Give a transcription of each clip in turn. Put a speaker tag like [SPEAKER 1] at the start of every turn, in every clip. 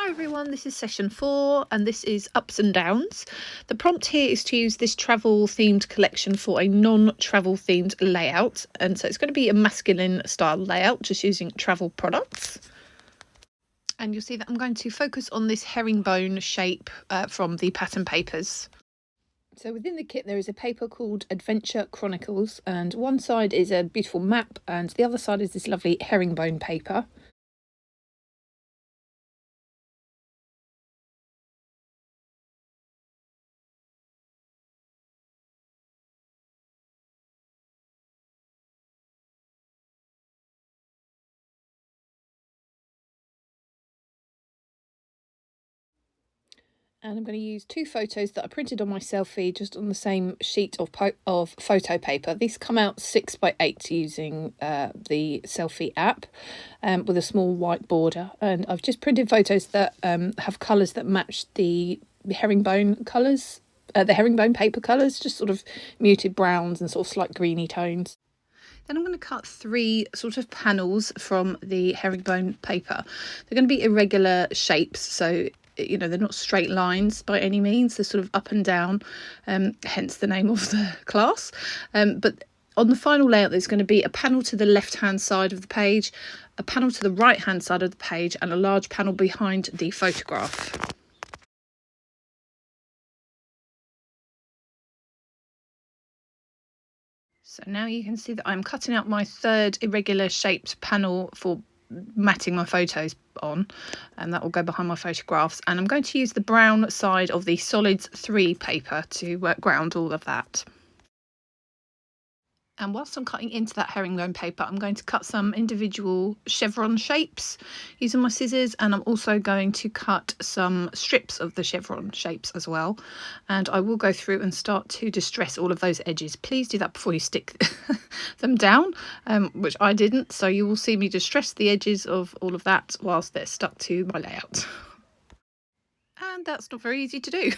[SPEAKER 1] Hi everyone, this is session 4 and this is Ups and Downs. The prompt here is to use this travel themed collection for a non-travel themed layout, and so it's going to be a masculine style layout just using travel products. And you'll see that I'm going to focus on this herringbone shape from the pattern papers. So within the kit there is a paper called Adventure Chronicles, and one side is a beautiful map and the other side is this lovely herringbone paper. And I'm going to use two photos that I printed on my selfie just on the same sheet of photo paper. These come out 6x8 using the selfie app with a small white border. And I've just printed photos that have colours that match the herringbone colours, the herringbone paper colours, just sort of muted browns and sort of slight greeny tones. Then I'm going to cut 3 sort of panels from the herringbone paper. They're going to be irregular shapes, so they're not straight lines by any means. They're sort of up and down, hence the name of the class. But on the final layout, there's going to be a panel to the left-hand side of the page, a panel to the right-hand side of the page, and a large panel behind the photograph. So now you can see that I'm cutting out my third irregular shaped panel for matting my photos on, and that will go behind my photographs. And I'm going to use the brown side of the Solids 3 paper to ground all of that. And whilst I'm cutting into that herringbone paper, I'm going to cut some individual chevron shapes using my scissors, and I'm also going to cut some strips of the chevron shapes as well. And I will go through and start to distress all of those edges. Please do that before you stick them down, which I didn't. So you will see me distress the edges of all of that whilst they're stuck to my layout. And that's not very easy to do.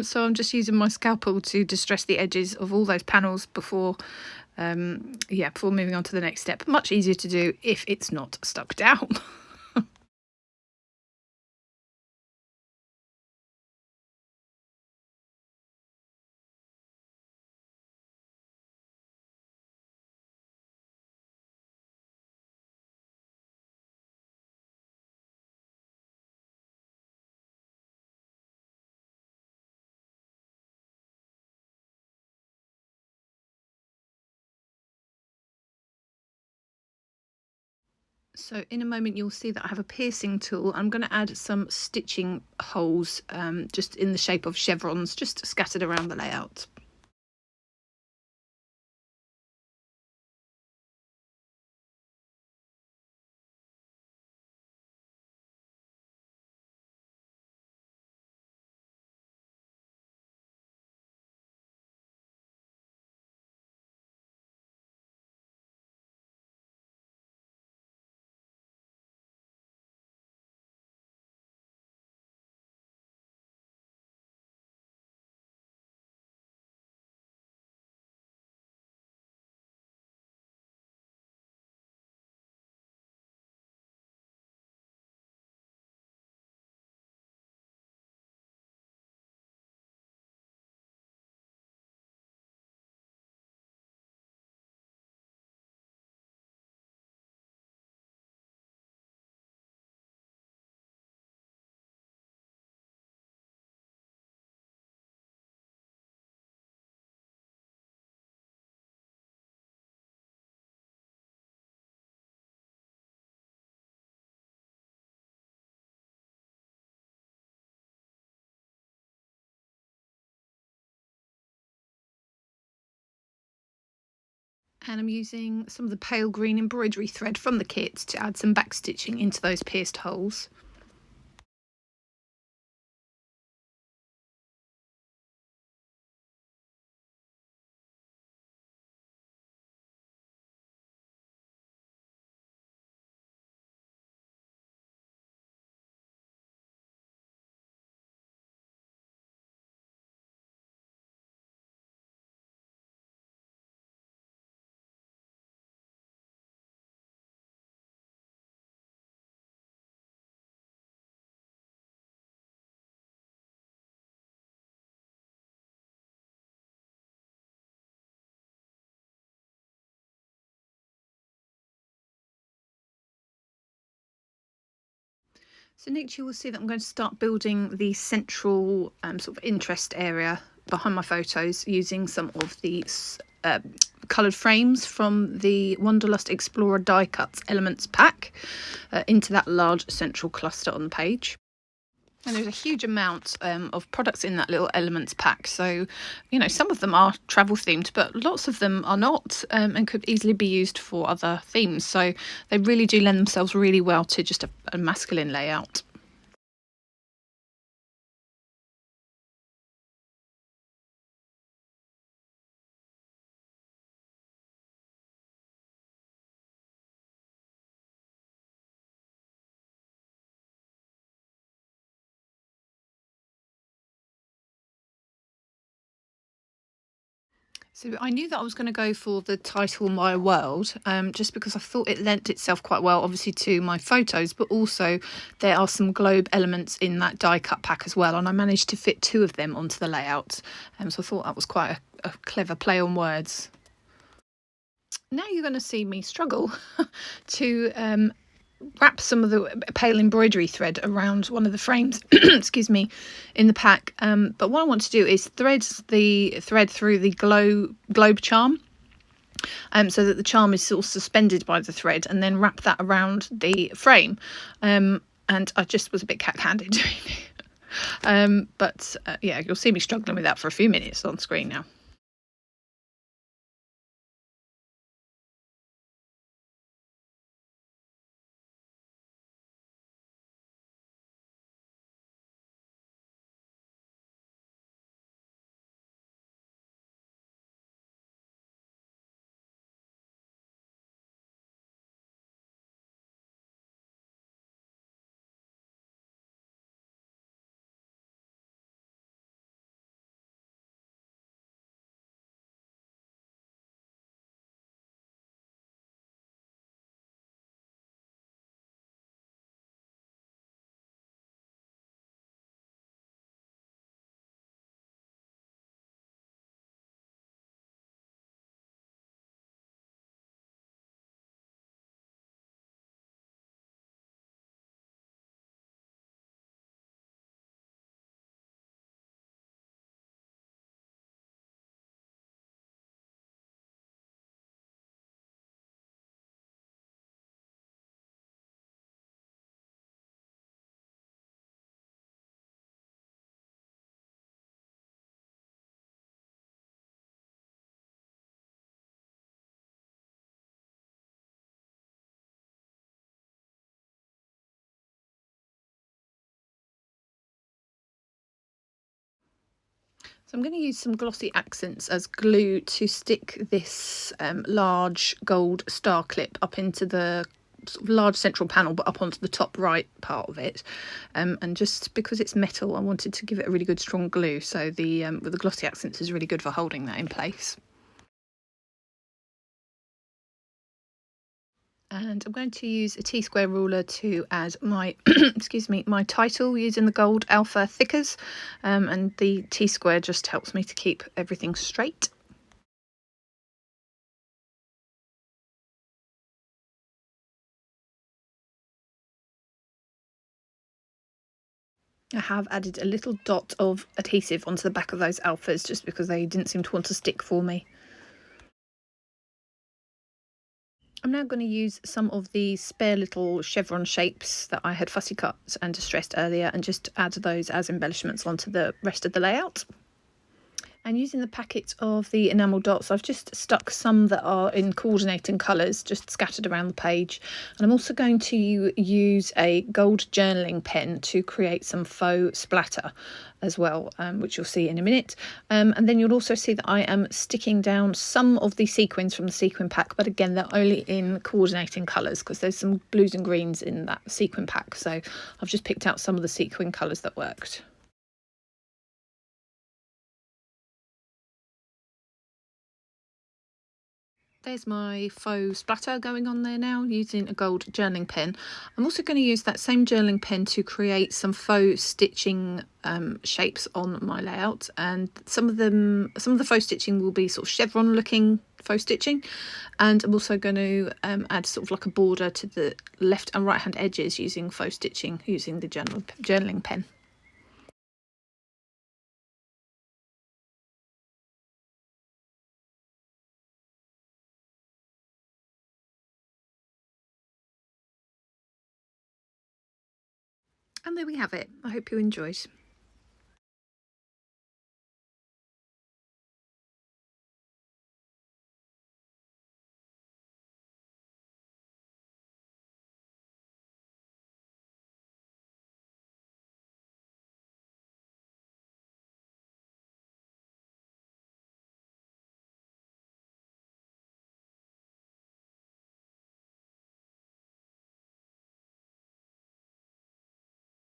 [SPEAKER 1] So I'm just using my scalpel to distress the edges of all those panels before moving on to the next step. Much easier to do if it's not stuck down. So in a moment you'll see that I have a piercing tool. I'm going to add some stitching holes just in the shape of chevrons, just scattered around the layout. And I'm using some of the pale green embroidery thread from the kit to add some back stitching into those pierced holes. So next you will see that I'm going to start building the central sort of interest area behind my photos using some of these coloured frames from the Wanderlust Explorer Die Cuts Elements pack into that large central cluster on the page. And there's a huge amount of products in that little elements pack. So, you know, some of them are travel themed, but lots of them are not and could easily be used for other themes. So they really do lend themselves really well to just a masculine layout. So I knew that I was going to go for the title My World, just because I thought it lent itself quite well, obviously, to my photos, but also there are some globe elements in that die cut pack as well, and I managed to fit 2 of them onto the layout. So I thought that was quite a clever play on words. Now you're going to see me struggle to wrap some of the pale embroidery thread around one of the frames excuse me, in the pack, but what I want to do is thread the thread through the globe charm, so that the charm is sort of suspended by the thread, and then wrap that around the frame, and I just was a bit cat-handed doing it, but yeah, you'll see me struggling with that for a few minutes on screen now. So I'm going to use some glossy accents as glue to stick this large gold star clip up into the sort of large central panel, but up onto the top right part of it. And just because it's metal, I wanted to give it a really good strong glue. So the with the glossy accents is really good for holding that in place. And I'm going to use a T-square ruler to add my excuse me, my title using the gold alpha thickers, and the T-square just helps me to keep everything straight. I have added a little dot of adhesive onto the back of those alphas just because they didn't seem to want to stick for me. I'm now going to use some of the spare little chevron shapes that I had fussy cut and distressed earlier, and just add those as embellishments onto the rest of the layout. And using the packet of the enamel dots, I've just stuck some that are in coordinating colours just scattered around the page. And I'm also going to use a gold journaling pen to create some faux splatter as well, which you'll see in a minute. And then you'll also see that I am sticking down some of the sequins from the sequin pack, but again, they're only in coordinating colours because there's some blues and greens in that sequin pack. So I've just picked out some of the sequin colours that worked. There's my faux splatter going on there now using a gold journaling pen. I'm also going to use that same journaling pen to create some faux stitching shapes on my layout, and some of the faux stitching will be sort of chevron looking faux stitching, and I'm also going to add sort of like a border to the left and right hand edges using faux stitching using the journaling pen. And there we have it. I hope you enjoyed.